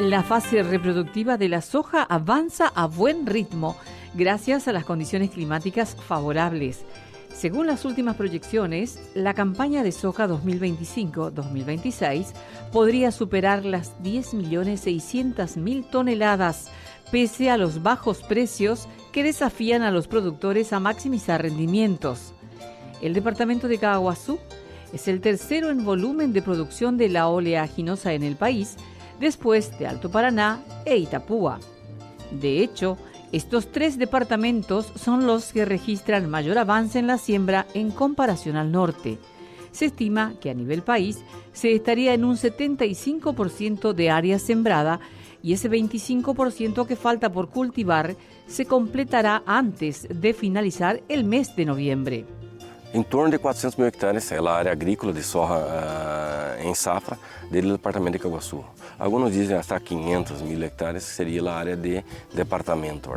La fase reproductiva de la soja avanza a buen ritmo gracias a las condiciones climáticas favorables. Según las últimas proyecciones, la campaña de soja 2025-2026 podría superar las 10.600.000 toneladas, pese a los bajos precios que desafían a los productores a maximizar rendimientos. El departamento de Caaguazú es el tercero en volumen de producción de la oleaginosa en el país, después de Alto Paraná e Itapúa. De hecho, estos tres departamentos son los que registran mayor avance en la siembra en comparación al norte. Se estima que a nivel país se estaría en un 75% de área sembrada y ese 25% que falta por cultivar se completará antes de finalizar el mes de noviembre. Em torno de 400.000 hectares é a área agrícola de soja em safra do departamento de Caaguazú. Alguns dizem hasta 500.000 hectares, que seria a área de departamento.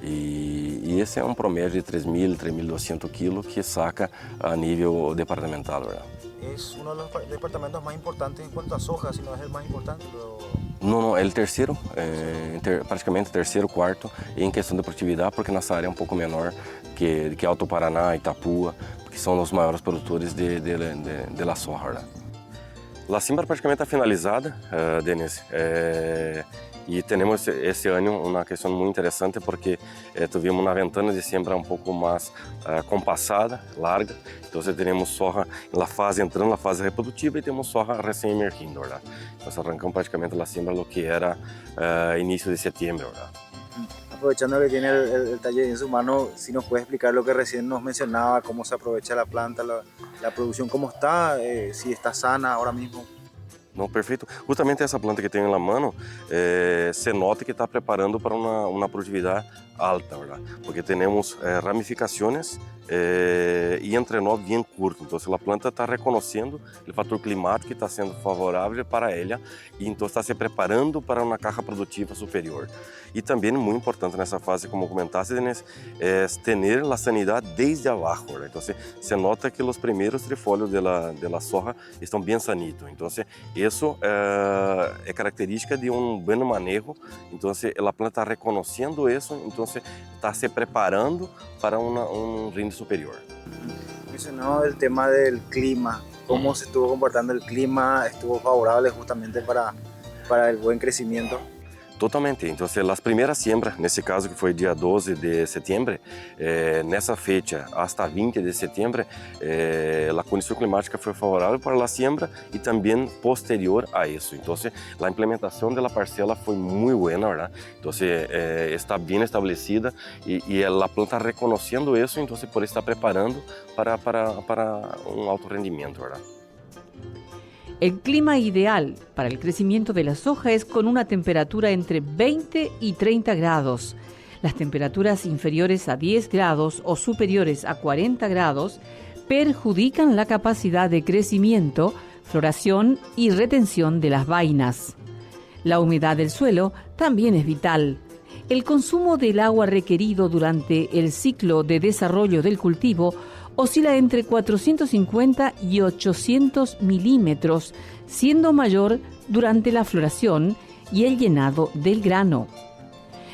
E esse é um promédio de 3.000, 3.200 quilos que saca a nível departamental. Es uno de los departamentos más importantes en cuanto a soja, si no es el más importante. Não, é o terceiro, praticamente terceiro, quarto em questão de produtividade, porque nossa área é um pouco menor que Alto Paraná, Itapúa, que são os maiores produtores de la soja. A siembra praticamente está finalizada, Denis, e temos esse ano uma questão muito interessante porque tivemos uma ventana de siembra um pouco mais compassada, larga, então temos soja na fase entrando na fase reprodutiva e temos soja recém-emergindo. Nós arrancamos praticamente a siembra lo que era início de setembro. Aprovechando que tiene el taller en su mano, si nos puede explicar lo que recién nos mencionaba, cómo se aprovecha la planta, la producción, cómo está, si está sana ahora mismo. Não, perfeito. Justamente essa planta que tenho na mão, se nota que está preparando para uma produtividade alta, ¿verdad? Porque temos ramificações e entrenó bem curto. Então, a planta está reconhecendo o fator climático que está sendo favorável para ela e então está se preparando para uma carga produtiva superior. E também muito importante nessa fase, como comentaste, Denise, é ter a sanidade desde abaixo. ¿Verdad? Então, se nota que os primeiros trifólios da soja estão bem sanitos. Então, isso é característica de bom manejo. Então, a planta está reconhecendo isso. Então, está se preparando para rinde superior. Mencionó el tema del clima, cómo se estuvo comportando el clima, estuvo favorable justamente para el buen crecimiento. Totalmente. Então, as primeiras siembras, nesse caso que foi dia 12 de setembro, nessa fecha, hasta 20 de setembro, a condição climática foi favorável para a siembra e também posterior a isso. Então, a implementação da parcela foi muito boa, ¿verdad? Então, está bem estabelecida e a planta reconhecendo isso, então, por estar preparando para alto rendimento, ¿verdad? El clima ideal para el crecimiento de la soja es con una temperatura entre 20 y 30 grados. Las temperaturas inferiores a 10 grados o superiores a 40 grados perjudican la capacidad de crecimiento, floración y retención de las vainas. La humedad del suelo también es vital. El consumo del agua requerido durante el ciclo de desarrollo del cultivo oscila entre 450 y 800 milímetros, siendo mayor durante la floración y el llenado del grano.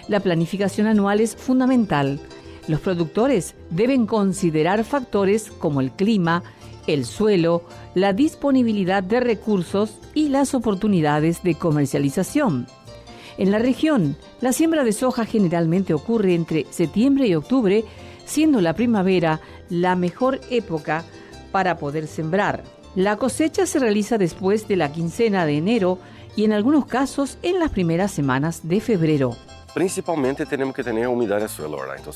La planificación anual es fundamental. Los productores deben considerar factores como el clima, el suelo, la disponibilidad de recursos y las oportunidades de comercialización. En la región, la siembra de soja generalmente ocurre entre septiembre y octubre, siendo la primavera la mejor época para poder sembrar. La cosecha se realiza después de la quincena de enero y en algunos casos en las primeras semanas de febrero. Principalmente temos que ter umidade do suelo, ¿verdad? Então,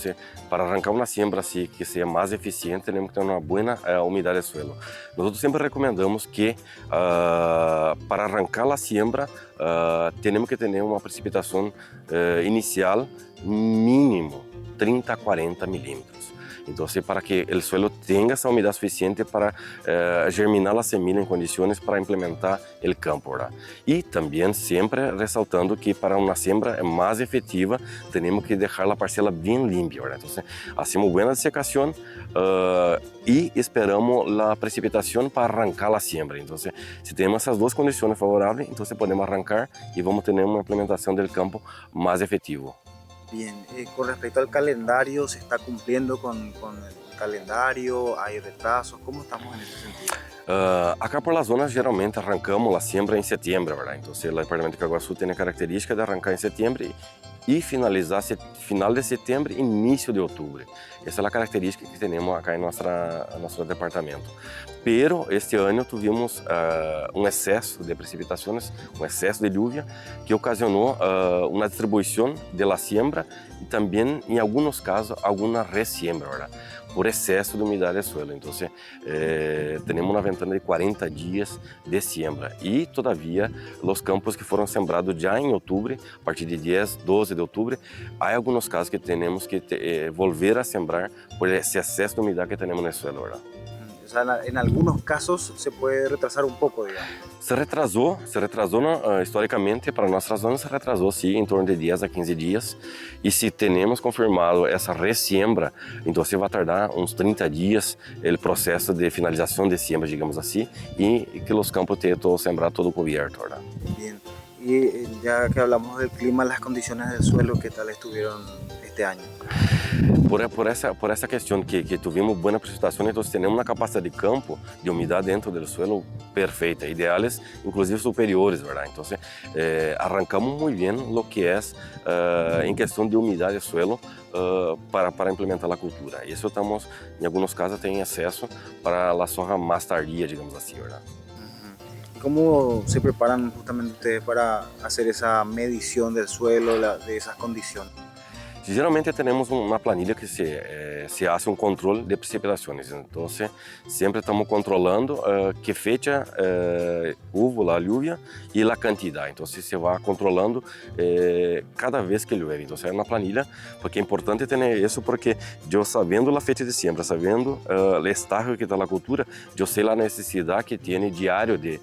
para arrancar uma siembra assim que seja mais eficiente, temos que ter uma boa umidade do suelo. Nós sempre recomendamos que para arrancar a siembra temos que ter uma precipitação inicial mínimo 30 a 40 milímetros. Entonces, para que el suelo tenga esa humedad suficiente para germinar la semilla en condiciones para implementar el campo, ¿verdad? Y también siempre resaltando que para una siembra más efectiva tenemos que dejar la parcela bien limpia, ¿verdad? Entonces, hacemos buena desecación y esperamos la precipitación para arrancar la siembra. Entonces, si tenemos esas dos condiciones favorables, entonces podemos arrancar y vamos a tener una implementación del campo más efectivo. Bien, con respecto al calendario, ¿se está cumpliendo con el calendario? ¿Hay retrasos? ¿Cómo estamos en ese sentido? Acá por las zonas geralmente arrancamos la siembra en septiembre, ¿verdad? Entonces el departamento de Caguazú tiene característica de arrancar en septiembre y finalizar final de septiembre, inicio de octubre. Esa es la característica que tenemos acá en nuestro departamento. Pero este año tuvimos un exceso de precipitaciones, un exceso de lluvia que ocasionó una distribución de la siembra y también en algunos casos alguna resiembra, ¿verdad? Por exceso de humedad del suelo. Entonces, tenemos una ventana de 40 días de siembra y todavía los campos que fueron sembrados ya en octubre, a partir de 10, 12 de octubre, hay algunos casos que tenemos que volver a sembrar por ese exceso de humedad que tenemos en el suelo, ¿verdad? O sea, en algunos casos se puede retrasar un poco, digamos. Se retrasó históricamente para nuestras zonas, se retrasó sí, en torno de 10 a 15 días. Y si tenemos confirmado esa resiembra, entonces va a tardar uns 30 días el proceso de finalización de siembra, digamos así, y que los campos tengan todo sembrado, todo cubierto, ¿verdad? Bien, y ya que hablamos del clima, las condiciones del suelo, ¿qué tal estuvieron este año? Por essa questão que tivemos boa precipitação, então temos uma capacidade de campo, de umidade dentro do suelo perfeita, ideais, inclusive superiores, verdade? Então, arrancamos muito bem o que é em questão de umidade do suelo para implementar a cultura. Isso estamos, em alguns casos, tem excesso para a soja mais tardia, digamos assim, verdade? ¿Cómo se preparan justamente ustedes para hacer esa medición del suelo, de esas condiciones? Geralmente temos uma planilha que se hace um controle de precipitações. Então, sempre estamos controlando que fecha hubo a lluvia e a quantidade. Então, se vai controlando cada vez que llueve. Então, é uma planilha, porque é importante ter isso, porque eu sabendo a fecha de siembra, sabendo o estágio que está na cultura, eu sei a necessidade que tem diário de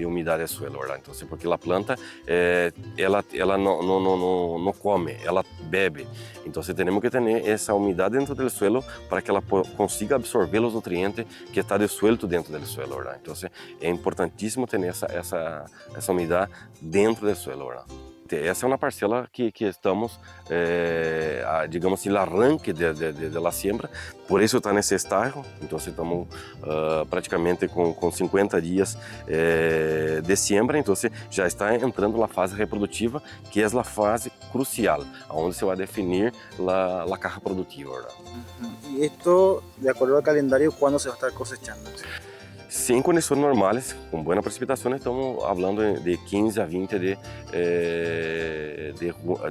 umidade do suelo, ¿verdad? Então, porque a planta ela não come, ela bebe. Então, temos que ter essa umidade dentro do suelo para que ela consiga absorver os nutrientes que estão disueltos dentro do suelo, ¿verdad? Então, é importantíssimo ter essa umidade dentro do suelo, ¿verdad? Essa é uma parcela que estamos, digamos assim, no arranque da siembra, por isso está nesse estágio. Então, estamos praticamente com 50 dias de siembra, então já está entrando na fase reprodutiva, que é a fase crucial, onde se vai definir a caja produtiva, ¿verdad? E isto, de acordo ao calendário, quando se vai estar cosechando? Em condições normais, com boa precipitação, estamos falando de 15 a 20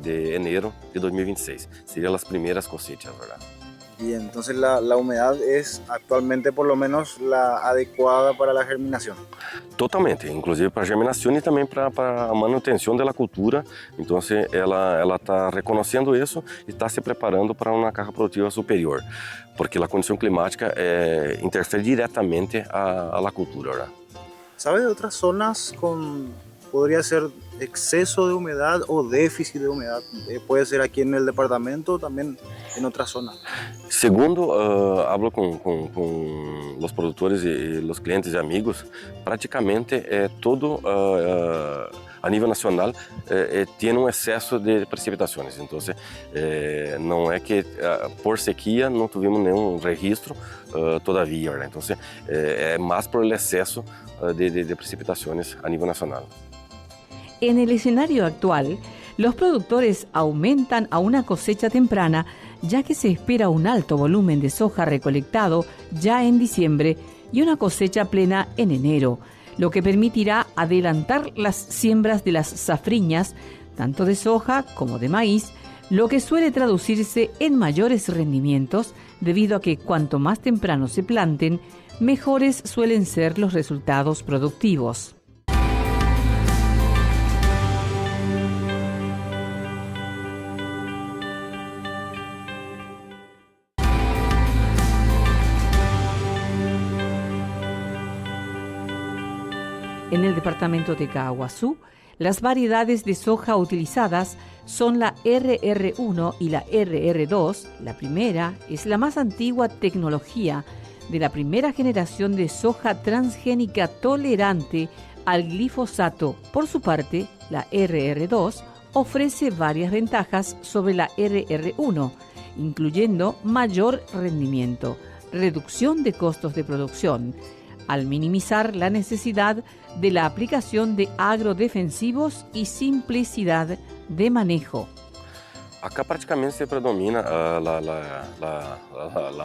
de enero de 2026. Seriam as primeiras cosechas, ¿verdad? Bien, entonces la humedad es actualmente por lo menos la adecuada para la germinación. Totalmente, inclusive para germinação e também para a manutenção da cultura. Então, ela está reconhecendo isso e está se preparando para uma carga produtiva superior, porque a condição climática interfere diretamente a cultura, ¿verdad? ¿Sabe de otras zonas podría ser exceso de humedad o déficit de humedad? Puede ser aquí en el departamento o también en otras zonas. Segundo, hablo com os produtores e os clientes e amigos, praticamente todo a nível nacional tem um excesso de precipitações. Então, não é que por sequia não tivemos nenhum registro todavia, ¿verdad? Então, é mais por excesso de precipitações a nível nacional. En el escenario actual, los productores aumentan a una cosecha temprana, ya que se espera un alto volumen de soja recolectado ya en diciembre y una cosecha plena en enero, lo que permitirá adelantar las siembras de las safriñas, tanto de soja como de maíz, lo que suele traducirse en mayores rendimientos, debido a que cuanto más temprano se planten, mejores suelen ser los resultados productivos. En el departamento de Caaguazú, las variedades de soja utilizadas son la RR1 y la RR2. La primera es la más antigua tecnología de la primera generación de soja transgénica tolerante al glifosato. Por su parte, la RR2 ofrece varias ventajas sobre la RR1, incluyendo mayor rendimiento, reducción de costos de producción, al minimizar la necesidad de la aplicación de agrodefensivos y simplicidad de manejo. Acá praticamente se predomina a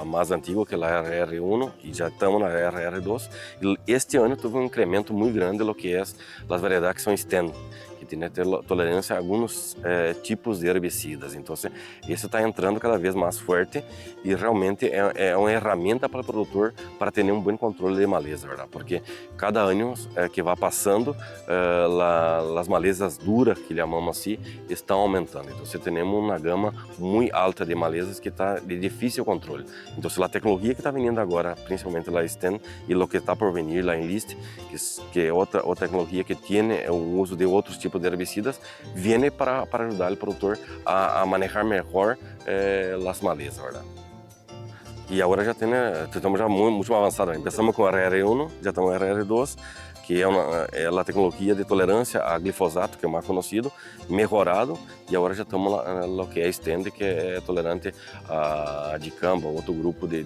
mais antiga, que é a RR1, e já estamos na RR2. E este ano teve um incremento muito grande do que é as variedades que são stand, que tem tolerância a alguns tipos de herbicidas. Então, isso está entrando cada vez mais forte e realmente é uma ferramenta para o produtor para ter um bom controle de maleza, verdade? Porque cada ano que vai passando, as malezas duras, que chamamos assim, estão aumentando. Então, temos uma gama muito alta de malezas que está de difícil controle. Então, a tecnologia que está vindo agora, principalmente lá em Sten, e o que está por vir lá em List, que é outra tecnologia que tem o uso de outros tipos de herbicidas, vem para ajudar o produtor a manejar melhor as malezas, verdade? E agora já estamos já muito avançados. Começamos com a RR1, já estamos na RR2, que é a tecnologia de tolerância a glifosato, que é mais conhecido, melhorado, e agora já estamos no que é Stand, que é tolerante a dicamba, outro grupo de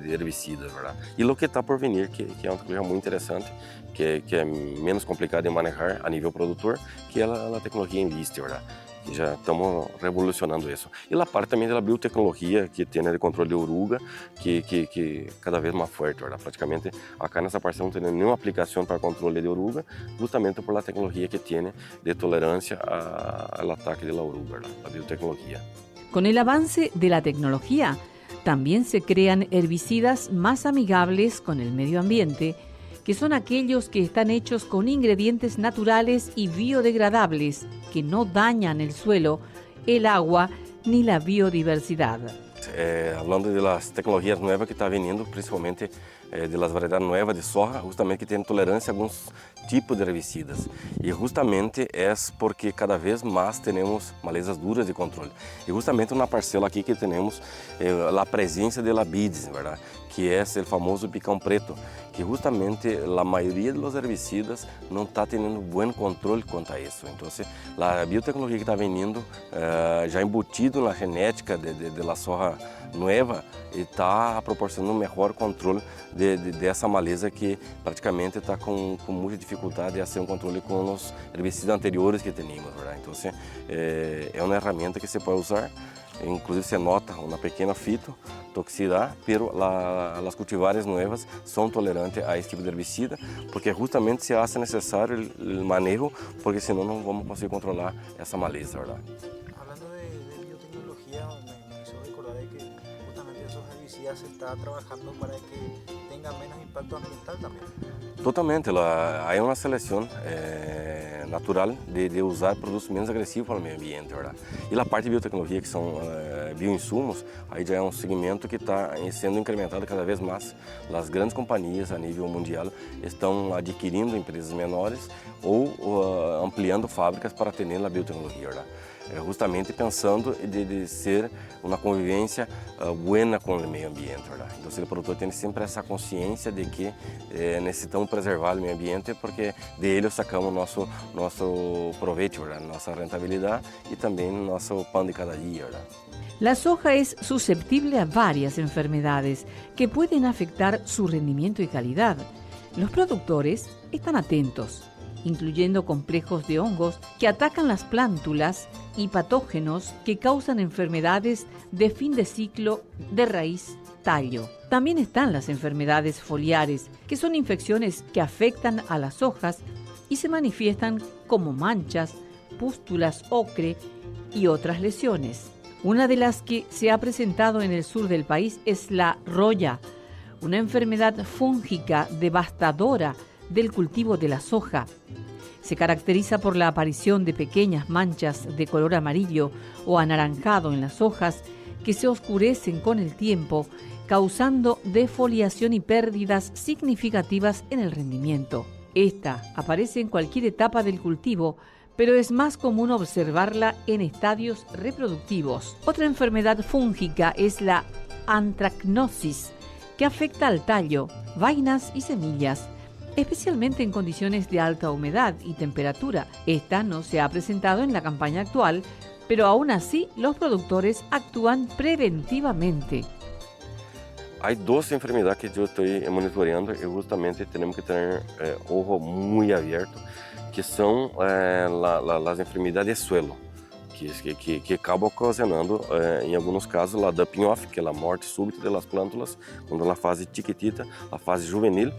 herbicidas, verdade? E o que está por vir, que é uma tecnologia muito interessante, que é menos complicado de manejar a nível produtor, que é a tecnologia Enlist, verdade? Que já estamos revolucionando isso. E a parte também da biotecnologia, que tem de controle de oruga, que cada vez mais forte, verdade? Praticamente, acá nessa parcela não tem nenhuma aplicação para controle de oruga, justamente por a tecnologia que tem de tolerância ao ataque da oruga, verdade? A biotecnologia. Con el avance de la tecnología, también se crean herbicidas más amigables con el medio ambiente, que son aquellos que están hechos con ingredientes naturales y biodegradables que no dañan el suelo, el agua ni la biodiversidad. Hablando de las tecnologías nuevas que están viniendo, principalmente de las variedades nuevas de soja, justamente que tienen tolerancia a algunos tipos de herbicidas. E justamente é porque cada vez mais temos malezas duras de controle. E justamente na parcela aqui que temos a presença de labides, verdade? Que é o famoso picão preto, que justamente a maioria dos herbicidas não está tendo bom controle quanto a isso. Então, a biotecnologia que está vindo, já embutido na genética da soja nova, está proporcionando um melhor controle dessa maleza que praticamente está com muita dificuldade de fazer um controle com os herbicidas anteriores que tínhamos, verdade? Então, é uma ferramenta que você pode usar. Inclusive se nota uma pequena fitotoxicidade, mas as cultivares novas são tolerantes a esse tipo de herbicida, porque justamente se hace necessário o manejo, porque senão não vamos conseguir controlar essa maleza, verdade? Hablando de biotecnología, me hizo recordar de que justamente esos herbicidas se está trabajando para que tengan menos impacto ambiental también. Totalmente, há uma seleção natural de usar produtos menos agressivos para o meio ambiente, verdade? E a parte de biotecnologia, que são bioinsumos, aí já é um segmento que está sendo incrementado cada vez mais. As grandes companhias a nível mundial estão adquirindo empresas menores ou ampliando fábricas para atender a biotecnologia, verdade? Justamente pensando de ser uma convivência boa com o meio ambiente, verdade? Então, o produtor tem sempre essa consciência de que necessitamos preservar o meio ambiente, porque dele sacamos nosso proveito, verdade? Nossa rentabilidade e também nosso pão de cada dia, verdade? La soja es susceptible a varias enfermedades que pueden afectar su rendimiento y calidad. Los productores están atentos, incluyendo complejos de hongos que atacan las plántulas y patógenos que causan enfermedades de fin de ciclo de raíz, tallo. También están las enfermedades foliares, que son infecciones que afectan a las hojas y se manifiestan como manchas, pústulas ocre y otras lesiones. Una de las que se ha presentado en el sur del país es la roya, una enfermedad fúngica devastadora del cultivo de la soja. Se caracteriza por la aparición de pequeñas manchas de color amarillo o anaranjado en las hojas que se oscurecen con el tiempo, causando defoliación y pérdidas significativas en el rendimiento. Esta aparece en cualquier etapa del cultivo, pero es más común observarla en estadios reproductivos. Otra enfermedad fúngica es la antracnosis, que afecta al tallo, vainas y semillas, especialmente en condiciones de alta humedad y temperatura. Esta no se ha presentado en la campaña actual, pero aún así los productores actúan preventivamente. Hay dos enfermedades que yo estoy monitoreando y justamente tenemos que tener ojo muy abierto, que son las enfermedades de suelo, que acabam ocasionando, em alguns casos, a dumping off, que é a morte súbita das plântulas, quando na fase chiquitita, a fase juvenil,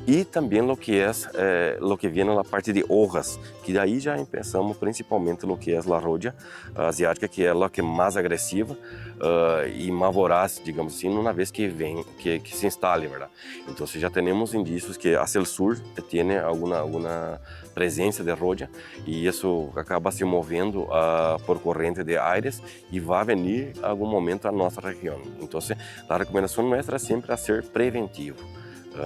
e também o que vem na parte de hojas, que daí já pensamos principalmente no que é a rodia asiática, que é a que é mais agressiva e mais voraz, digamos assim, uma vez que vem, que se instale, verdade? Então, já temos indícios que a Celsur tem alguma presença de rodia e isso acaba se movendo por corrente de aires e vai vir em algum momento a nossa região. Então, a recomendação nossa é sempre a ser preventivo.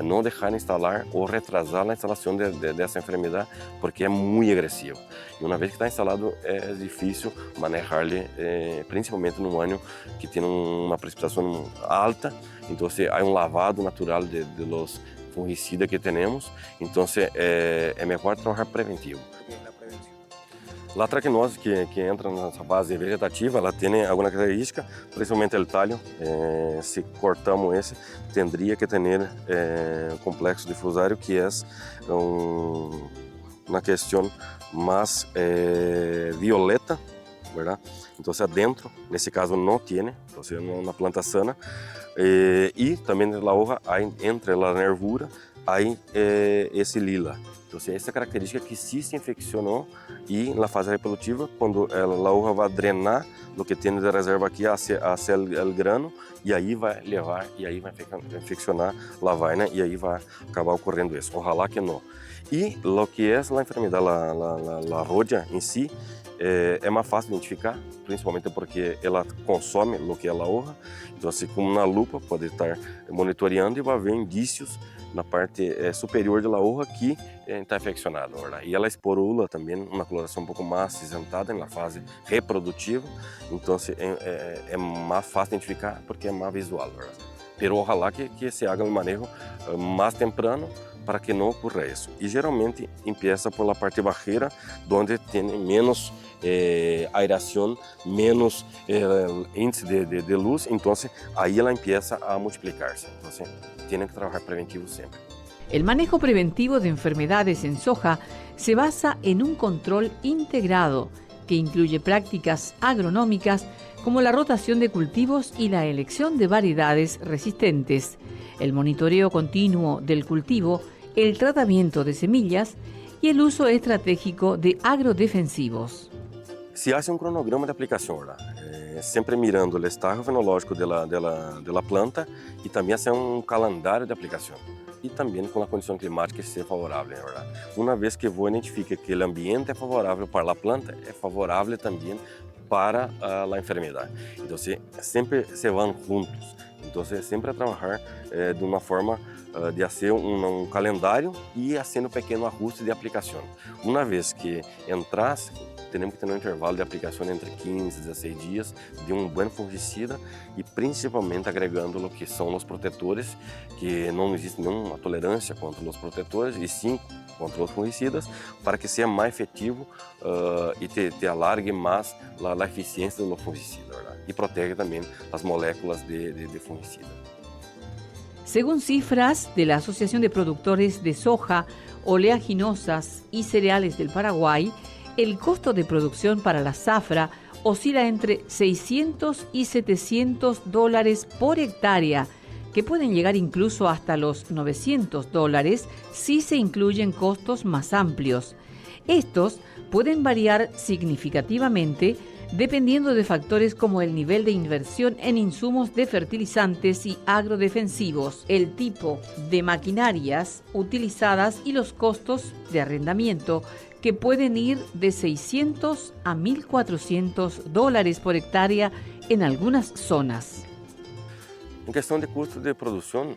Não deixar instalar ou retrasar a instalação dessa enfermidade, porque é muito agressivo. E uma vez que está instalado, é difícil manejar-lhe, principalmente num ano que tem uma precipitação alta. Então, há lavado natural de los fungicidas que temos. Então, é melhor trabalhar preventivo. A tracnose que entra nessa fase vegetativa, ela tem alguma característica, principalmente o talho. Se cortamos esse, teria que ter complexo difusário, que é uma questão mais violeta, verdade? Então, adentro, nesse caso, não tem, então é uma planta sana. E também na hoja, entre a nervura, há esse lila. Então, essa característica que se infeccionou e na fase reprodutiva, quando a hoja vai drenar o que tem de reserva aqui hacia o grano, e aí vai levar, e aí vai infeccionar a vaina, e aí vai acabar ocorrendo isso. Ojalá que não. E o que é a enfermidade, a rodia em si, é mais fácil de identificar, principalmente porque ela consome o que é a hoja. Então, assim como na lupa, pode estar monitoreando e vai ver indícios na parte superior da hoja que está infeccionada. E ela esporula também uma coloração um pouco mais acinzentada na fase reprodutiva, então é mais fácil de identificar porque é mais visual. Pero ojalá que se haga o manejo mais temprano para que não ocorra isso. E geralmente empieza por la parte bajeira, onde tem menos aeração, menos índice de luz, então aí ela empieza a multiplicar-se. Então, tienen que trabajar preventivo siempre. El manejo preventivo de enfermedades en soja se basa en un control integrado que incluye prácticas agronómicas como la rotación de cultivos y la elección de variedades resistentes, el monitoreo continuo del cultivo, el tratamiento de semillas y el uso estratégico de agrodefensivos. Se hace um cronograma de aplicação, sempre mirando o estado fenológico da planta e também hacer um calendário de aplicação e também com a condição climática ser favorável, verdade? Uma vez que vou identificar que o ambiente é favorável para a planta, é favorável também para a enfermidade. Então, sempre se vão juntos. Então, sempre a trabalhar de uma forma de fazer um calendário e fazendo pequeno ajuste de aplicação. Uma vez que entras, temos que ter um intervalo de aplicação entre 15 e 16 dias de um bom fungicida e principalmente agregando o que são os protetores, que não existe nenhuma tolerância contra os protetores e sim contra os fungicidas, para que seja mais efetivo e te alargue mais a eficiência do fungicida, verdade? E protege também as moléculas de fungicida. Según cifras de la Asociación de Productores de Soja, Oleaginosas y Cereales del Paraguay, el costo de producción para la zafra oscila entre $600 y $700 por hectárea, que pueden llegar incluso hasta los $900 si se incluyen costos más amplios. Estos pueden variar significativamente dependiendo de factores como el nivel de inversión en insumos de fertilizantes y agrodefensivos, el tipo de maquinarias utilizadas y los costos de arrendamiento, que pueden ir de $600 a $1.400 por hectárea en algunas zonas. Em questão de custo de produção,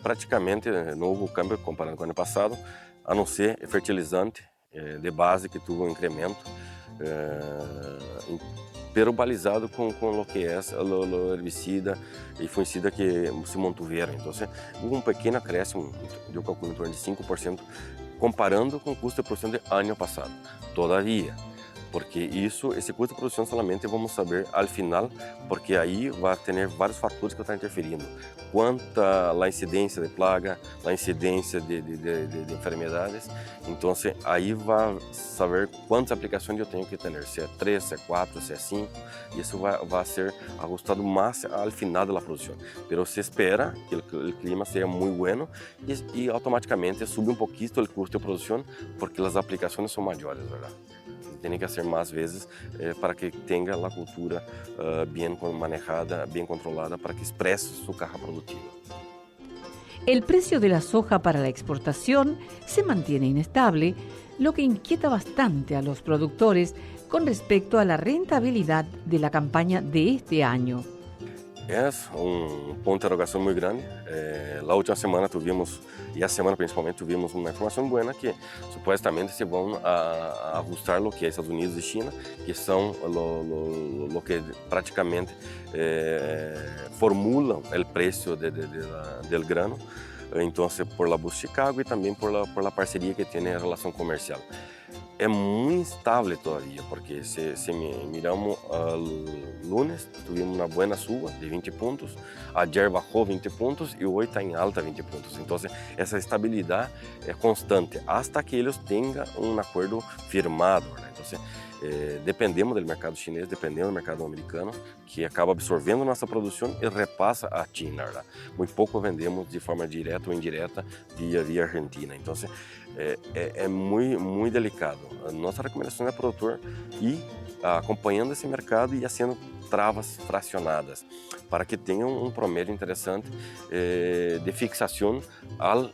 praticamente não houve câmbio comparado com o ano passado, a não ser fertilizante de base que teve um incremento, pero balizado com o que é o herbicida e fungicida que se mantiveram. Então, houve um pequeno acréscimo, eu calculo em torno de 5%, comparando com o custo de produção do ano passado. Todavia, porque esse custo de produção solamente vamos saber ao final, porque aí vai ter vários fatores que estão interferindo. Quanto a incidência de plaga, a incidência de enfermidades, então aí vai saber quantas aplicações eu tenho que ter, se é 3, se é 4, se é 5, e isso vai ser ajustado mais ao final da produção. Mas se espera que o clima seja muito bueno e automaticamente sube um pouquinho o custo de produção, porque as aplicações são maiores, verdade? Tem que hacer más veces para que tenga la cultura bien manejada, bien controlada, para que exprese su caja productiva. El precio de la soja para la exportación se mantiene inestable, lo que inquieta bastante a los productores con respecto a la rentabilidad de la campaña de este año. Es un ponto de interrogación muy grande. La última semana tuvimos, y esta semana principalmente, tuvimos una información buena que supuestamente se van a ajustar lo que es Estados Unidos y China, que son lo que prácticamente formulan el precio del grano. Entonces, por la Bolsa de Chicago y también por la parcería que tiene en relación comercial. É muito instável todavía, porque se miramos lunes, tivemos uma boa suba de 20 pontos, ayer bajou 20 pontos e hoje está em alta 20 pontos. Então, essa estabilidade é constante, hasta que eles tenham um acordo firmado, né? Então, dependemos do mercado chinês, dependemos do mercado americano, que acaba absorvendo nossa produção e repassa a China, né? Muito pouco vendemos de forma direta ou indireta via Argentina. Então, é muito delicado. A nossa recomendação é produtor ir acompanhando esse mercado e fazendo travas fracionadas para que tenham um promédio interessante de fixação ao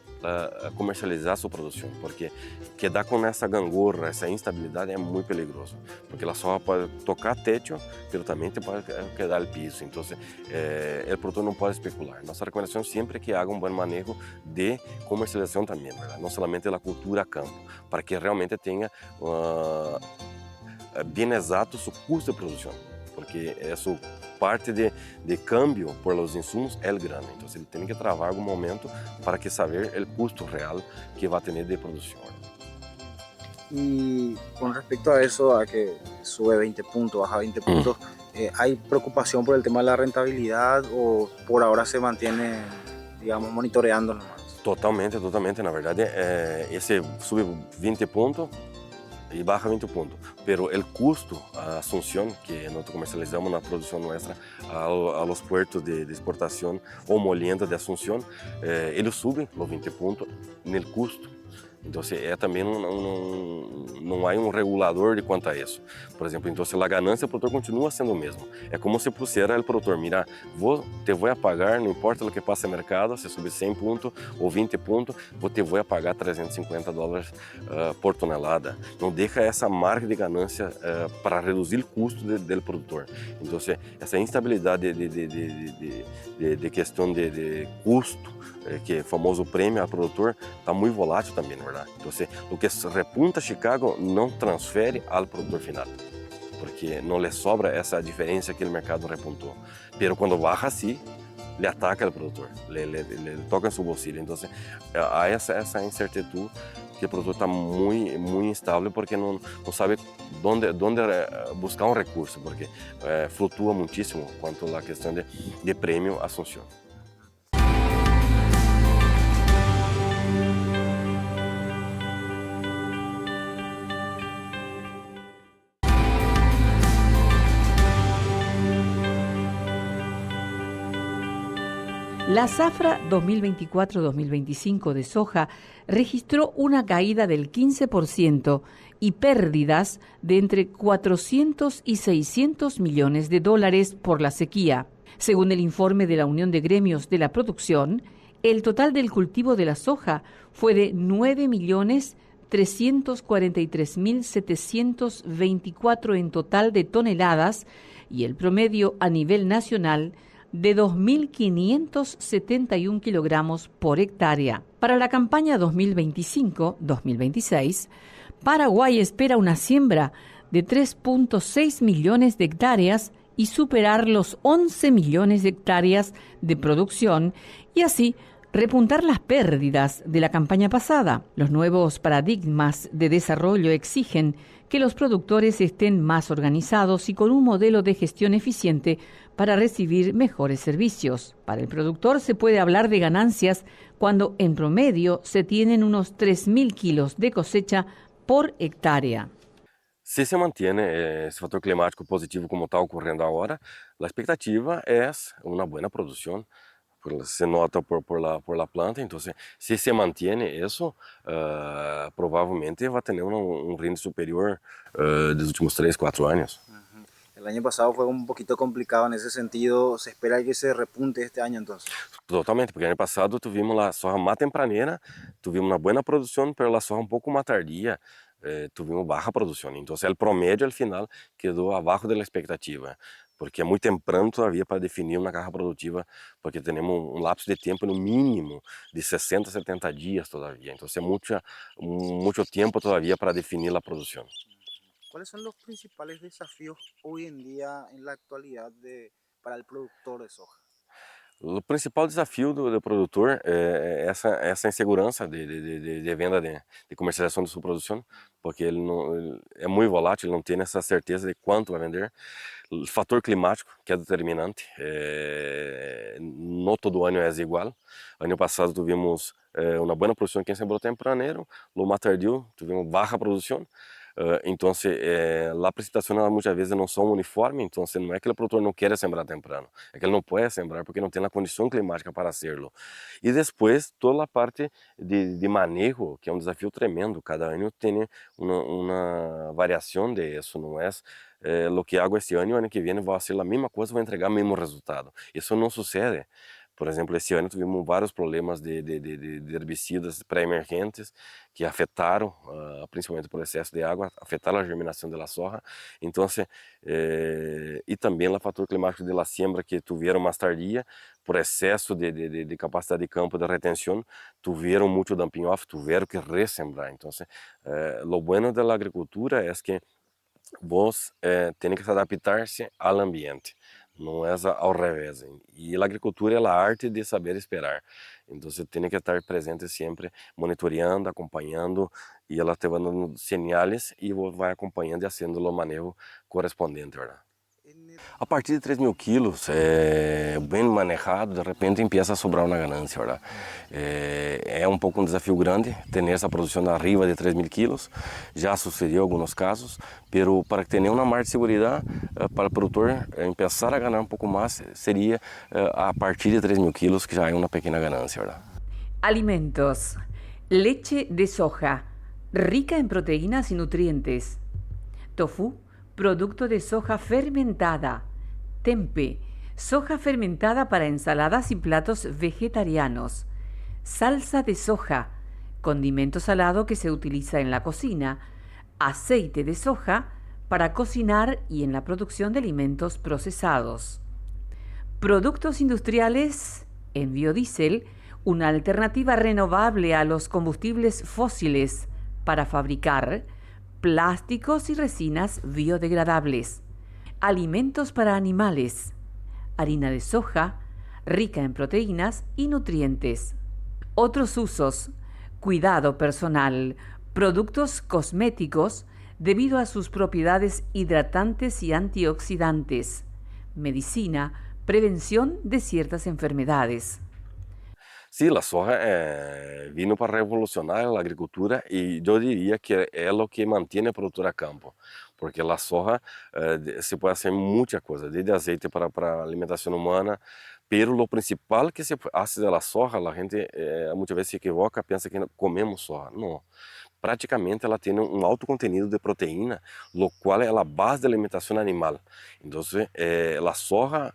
comercializar sua produção, porque quedar com essa gangorra, essa instabilidade é muito perigoso, porque ela só pode tocar teto, mas também pode quedar o piso. Então, o produtor não pode especular. Nossa recomendação sempre é que haja um bom manejo de comercialização também, ¿verdad? Não somente da cultura a campo, para que realmente tenha bem exato seu custo de produção, porque essa parte de câmbio por los insumos é o grano. Então, ele tem que travar algum momento para que saber o custo real que vai ter de produção. Y con respecto a eso, a que sube 20 puntos, baja 20 puntos, ¿hay preocupación por el tema de la rentabilidad o por ahora se mantiene, digamos, monitoreando nomás? Totalmente. Na verdade, esse sube 20 pontos e baja 20 pontos. Pero el custo, a asunción que nosotros comercializamos na produção nuestra a los puertos de exportação ou molienda de Asunción, eles subem los 20 pontos no custo. Então, também não há um regulador de quanto a isso. Por exemplo, então, a ganância do produtor continua sendo o mesmo. É como se pusiera o produtor, mira, te vou pagar, não importa o que passa no mercado, se subir 100 pontos ou 20 pontos, te vou pagar $350 por tonelada. Não deixa essa marca de ganância para reduzir o custo do produtor. Então, essa instabilidade de questão de custo, que é o famoso prêmio ao produtor, está muito volátil também, na verdade. Então, o que repunta Chicago não transfere ao produtor final, porque não lhe sobra essa diferença que o mercado repuntou. Mas quando baixa assim, le ataca o produtor, le toca em seu bolsillo. Então, há essa incertidão que o produtor está muito instável porque não sabe onde buscar um recurso, porque flutua muitíssimo quanto à questão de prêmio Asunción. La zafra 2024-2025 de soja registró una caída del 15% y pérdidas de entre 400 y 600 millones de dólares por la sequía. Según el informe de la Unión de Gremios de la Producción, el total del cultivo de la soja fue de 9.343.724 en total de toneladas y el promedio a nivel nacional de 2.571 kilogramos por hectárea. Para la campaña 2025-2026, Paraguay espera una siembra de 3.6 millones de hectáreas y superar los 11 millones de hectáreas de producción y así repuntar las pérdidas de la campaña pasada. Los nuevos paradigmas de desarrollo exigen que los productores estén más organizados y con un modelo de gestión eficiente para recibir mejores servicios. Para el productor se puede hablar de ganancias cuando en promedio se tienen unos 3.000 kilos de cosecha por hectárea. Se se mantiene esse fator climático positivo como está ocorrendo agora, a expectativa é uma boa produção. Se nota por la planta, entonces si se mantiene eso, probablemente va a tener un rinde superior de los últimos 3, 4 años. El año pasado fue un poquito complicado en ese sentido, ¿se espera que se repunte este año entonces? Totalmente, porque el año pasado tuvimos la soja más tempranera, tuvimos una buena producción, pero la soja un poco más tardía, tuvimos baja producción. Entonces el promedio al final quedó abajo de la expectativa, porque é muito temprano todavía para definir uma carga produtiva, porque temos um lapso de tempo no mínimo de 60 a 70 dias todavía. Então é muito tempo todavía para definir a produção. ¿Cuáles son los principales desafíos hoy en día, en la actualidad, para el productor de soja? O principal desafio do produtor é essa insegurança de venda, de comercialização de sua produção, porque ele é muito volátil, ele não tem essa certeza de quanto vai vender. O fator climático, que é determinante, não todo ano é igual. Ano passado tivemos uma boa produção aqui em sembrou tempraneiro, no mais tardio tivemos baixa produção. Então, a precipitação muitas vezes não são uniformes, então não é que o produtor não quer sembrar temprano, é que ele não pode sembrar porque não tem a condição climática para hacerlo. E depois, toda a parte de manejo, que é um desafio tremendo, cada ano tem uma variação de isso, não é o que hago este ano e o ano que vem vai ser a mesma coisa, vai entregar o mesmo resultado. Isso não sucede. Por exemplo, esse ano tivemos vários problemas de herbicidas pré-emergentes que afetaram, principalmente por excesso de água, afetaram a germinação da soja. Então, e também o fator climático da siembra que tiveram mais tardia, por excesso de capacidade de campo de retenção, tiveram muito dumping off, tiveram que ressembrar. Então, o bueno da agricultura é que vos tem que se adaptar-se ao ambiente. Não é ao revés. E a agricultura é a arte de saber esperar. Então você tem que estar presente sempre, monitoreando, acompanhando, e ela te vai dando sinais e vai acompanhando e fazendo o manejo correspondente, verdade? A partir de 3.000 quilos, bem manejado, de repente empieza a sobrar uma ganância, verdade? É um pouco um desafio grande ter essa produção arriba de 3.000 quilos, já sucedeu em alguns casos, pero para ter uma margem de segurança para o produtor começar a ganhar um pouco mais, seria a partir de 3.000 quilos, que já é uma pequena ganância, verdade? Alimentos. Leche de soja, rica en proteínas y nutrientes. Tofu, producto de soja fermentada. Tempe, soja fermentada para ensaladas y platos vegetarianos. Salsa de soja, condimento salado que se utiliza en la cocina. Aceite de soja para cocinar y en la producción de alimentos procesados. Productos industriales en biodiesel, una alternativa renovable a los combustibles fósiles para fabricar plásticos y resinas biodegradables. Alimentos para animales. Harina de soja, rica en proteínas y nutrientes. Otros usos. Cuidado personal. Productos cosméticos debido a sus propiedades hidratantes y antioxidantes. Medicina, prevención de ciertas enfermedades. Sim, a soja vino para revolucionar a agricultura e eu diria que é o que mantém a produtora a campo, porque a soja se pode fazer muita coisa, desde azeite para alimentação humana, pero o principal que se faz da soja, a gente muitas vezes se equivoca, pensa que comemos soja. Não. Praticamente ela tem um alto contenido de proteína, o qual é a base da alimentação animal. Então, a soja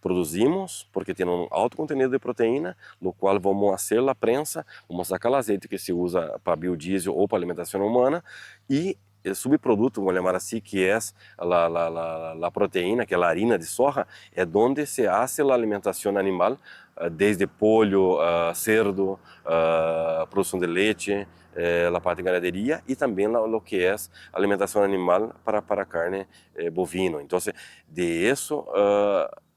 produzimos porque tem um alto contenido de proteína, no qual vamos fazer a prensa, vamos sacar o azeite que se usa para biodiesel ou para alimentação humana e el subproducto, vamos llamar así, que es la proteína, que es la harina de soja, es donde se hace la alimentación animal, desde pollo, cerdo, producción de leche, la parte de ganadería y también lo que es alimentación animal para carne bovino. Entonces, de eso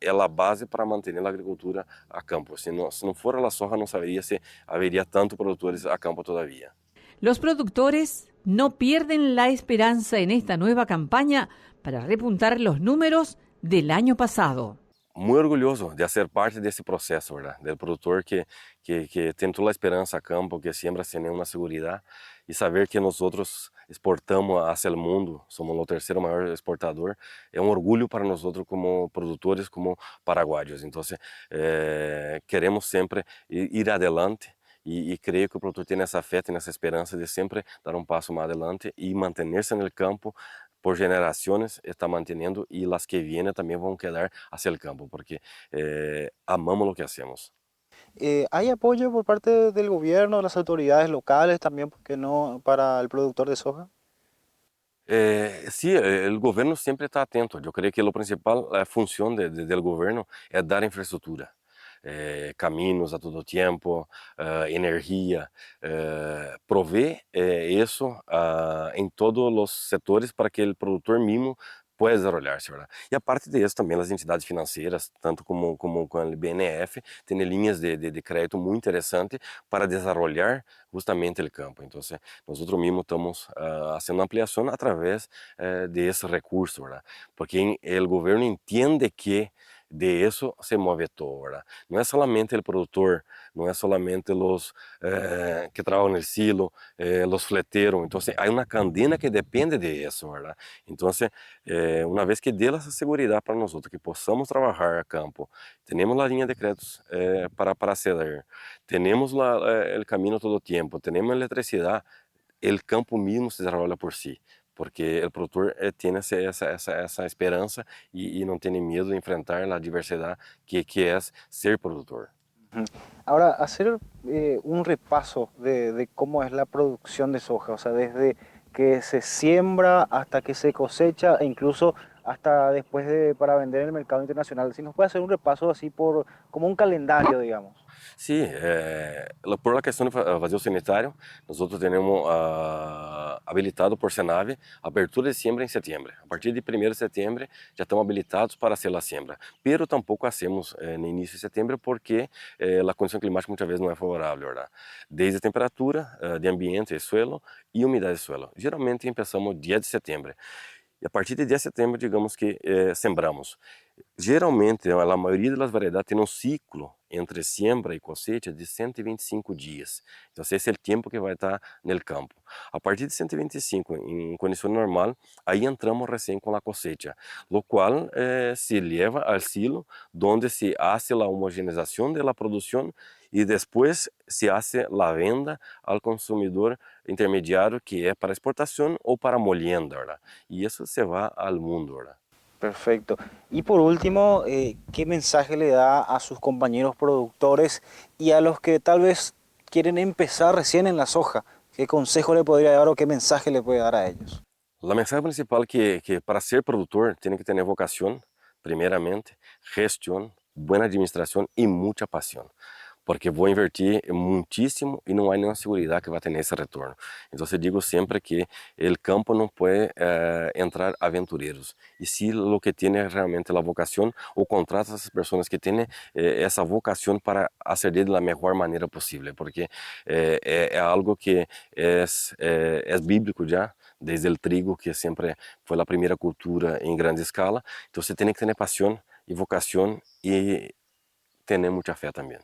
é a base para manter a agricultura a campo. Se não for a soja, não saberia se haveria tanto produtores a campo todavía. Los productores no pierden la esperanza en esta nueva campaña para repuntar los números del año pasado. Muy orgulhoso de ser parte desse processo, ¿verdad? Del produtor que tem toda a esperança a campo, que siembra sem nenhuma segurança e saber que nós exportamos hacia o mundo, somos o terceiro maior exportador, é um orgulho para nós como produtores, como paraguaios. Então, queremos sempre ir adelante e creio que o produtor tem essa fé, tem essa esperança de sempre dar passo mais adelante e manter-se no campo por generaciones está manteniendo y las que vienen también van a quedar hacia el campo porque amamos lo que hacemos. ¿Hay apoyo por parte del gobierno, de las autoridades locales también, porque no, para el productor de soja? Sí, el gobierno siempre está atento. Yo creo que la principal función del gobierno es dar infraestructura. Caminos a todo tiempo, energía, provee eso en todos los sectores para que el productor mismo pueda desarrollarse, ¿verdad? Y aparte de eso, también las entidades financieras, tanto como con el BNF, tienen líneas de crédito muy interesantes para desarrollar justamente el campo. Entonces, nosotros mismos estamos haciendo ampliación a través de ese recurso, ¿verdad? Porque el gobierno entiende que de eso se mueve todo, ¿verdad? No es solamente el productor, no es solamente los que trabajan en el silo, los fleteros. Entonces, hay una cadena que depende de eso, ¿verdad? Entonces, una vez que dé esa seguridad para nosotros, que possamos trabajar a campo, tenemos la línea de créditos para ceder, tenemos el camino todo el tiempo, tenemos electricidad, el campo mismo se desarrolla por sí. Porque el productor tiene esa esperanza y no tiene miedo de enfrentar la diversidad que es ser productor. Ahora, hacer un repaso de cómo es la producción de soja, o sea, desde que se siembra hasta que se cosecha e incluso hasta después para vender en el mercado internacional. Si nos puede hacer un repaso así como un calendario, digamos. Sí, por la cuestión de vacío sanitario, nosotros tenemos habilitado por Senave apertura de siembra en septiembre. A partir de 1 de septiembre ya estamos habilitados para hacer la siembra, pero tampoco hacemos en inicio de septiembre porque la condición climática muchas veces no es favorable, ¿verdad? Desde temperatura de ambiente de suelo y humedad de suelo. Geralmente empezamos 10 de septiembre. E a partir de 10 de setembro, digamos que sembramos. Geralmente, a maioria das variedades tem um ciclo entre siembra e cosecha de 125 dias. Então, esse é o tempo que vai estar no campo. A partir de 125, em condição normal, aí entramos recém com a cosecha, o qual se leva ao silo, onde se hace a homogeneização da produção e depois se hace a venda ao consumidor intermediário, que é para exportação ou para molienda, ¿verdad? E isso se vai ao mundo, ¿verdad? Perfecto. Y por último, ¿qué mensaje le da a sus compañeros productores y a los que tal vez quieren empezar recién en la soja? ¿Qué consejo le podría dar o qué mensaje le puede dar a ellos? La mensaje principal que para ser productor tiene que tener vocación, primeramente, gestión, buena administración y mucha pasión. Porque vou invertir muitíssimo e não há nenhuma segurança que vai ter esse retorno. Então, eu digo sempre que o campo não pode entrar aventureiros. E se o que tem realmente a vocação, ou contrata essas pessoas que têm essa vocação para fazer da melhor maneira possível. Porque é algo que é bíblico já, desde o trigo, que sempre foi a primeira cultura em grande escala. Então, você tem que ter paixão e vocação e ter muita fé também.